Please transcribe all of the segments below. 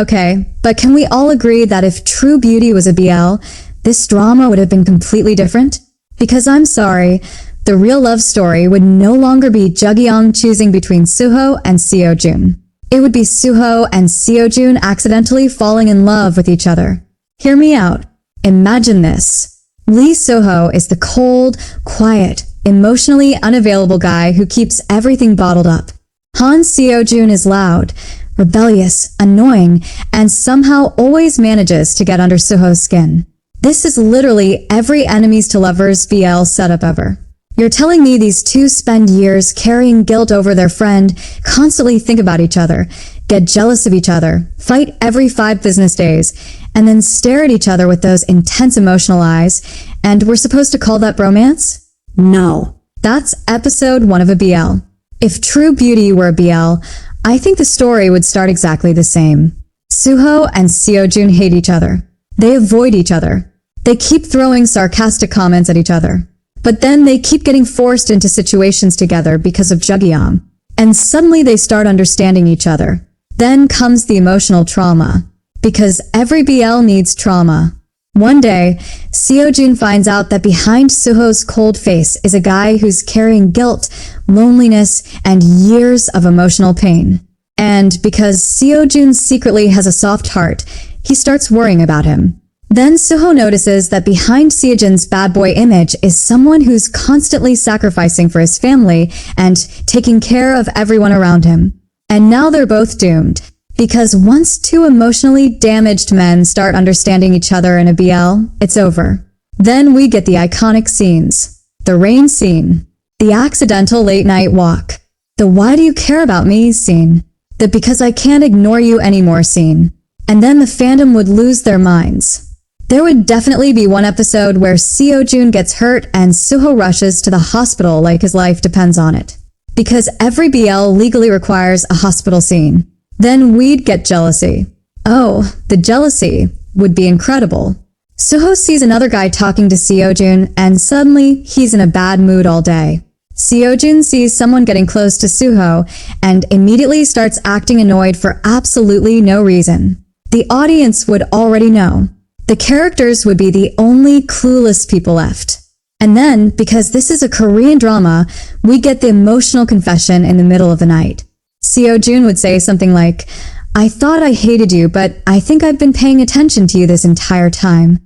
Okay, but can we all agree that if True Beauty was a BL, this drama would have been completely different? Because I'm sorry, the real love story would no longer be Jugyeong choosing between Suho and Seojun. It would be Suho and Seojun accidentally falling in love with each other. Hear me out. Imagine this. Lee Soho is the cold, quiet, emotionally unavailable guy who keeps everything bottled up. Han Seojun is loud, rebellious, annoying, and somehow always manages to get under Suho's skin. This is literally every enemies to lovers BL setup ever. You're telling me these two spend years carrying guilt over their friend, constantly think about each other, get jealous of each other, fight every 5 business days, and then stare at each other with those intense emotional eyes, and we're supposed to call that bromance? No. That's episode 1 of a BL. If True Beauty were a BL, I think the story would start exactly the same. Suho and Seojun hate each other. They avoid each other. They keep throwing sarcastic comments at each other. But then they keep getting forced into situations together because of Jugyeong. And suddenly they start understanding each other. Then comes the emotional trauma. Because every BL needs trauma. One day, Seojun finds out that behind Suho's cold face is a guy who's carrying guilt, loneliness, and years of emotional pain. And because Seojun secretly has a soft heart, he starts worrying about him. Then Suho notices that behind Seojun's bad boy image is someone who's constantly sacrificing for his family and taking care of everyone around him. And now they're both doomed. Because once two emotionally damaged men start understanding each other in a BL, it's over. Then we get the iconic scenes. The rain scene. The accidental late night walk. The why do you care about me scene. The because I can't ignore you anymore scene. And then the fandom would lose their minds. There would definitely be one episode where Seojun gets hurt and Suho rushes to the hospital like his life depends on it. Because every BL legally requires a hospital scene. Then we'd get jealousy. Oh, the jealousy would be incredible. Suho sees another guy talking to Seojun and suddenly he's in a bad mood all day. Seojun sees someone getting close to Suho and immediately starts acting annoyed for absolutely no reason. The audience would already know. The characters would be the only clueless people left. And then, because this is a Korean drama, we get the emotional confession in the middle of the night. Seojun would say something like, I thought I hated you, but I think I've been paying attention to you this entire time.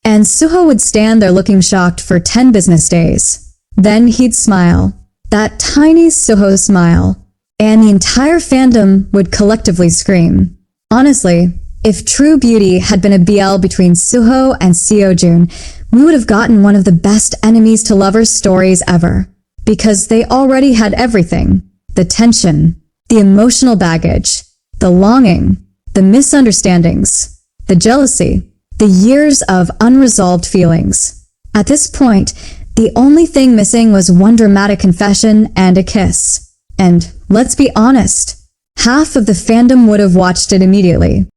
And Suho would stand there looking shocked for 10 business days. Then he'd smile. That tiny Suho smile. And the entire fandom would collectively scream. Honestly, if True Beauty had been a BL between Suho and Seojun, we would have gotten one of the best enemies to lovers stories ever. Because they already had everything. The tension, the emotional baggage, the longing, the misunderstandings, the jealousy, the years of unresolved feelings. At this point, the only thing missing was one dramatic confession and a kiss. And let's be honest, half of the fandom would have watched it immediately.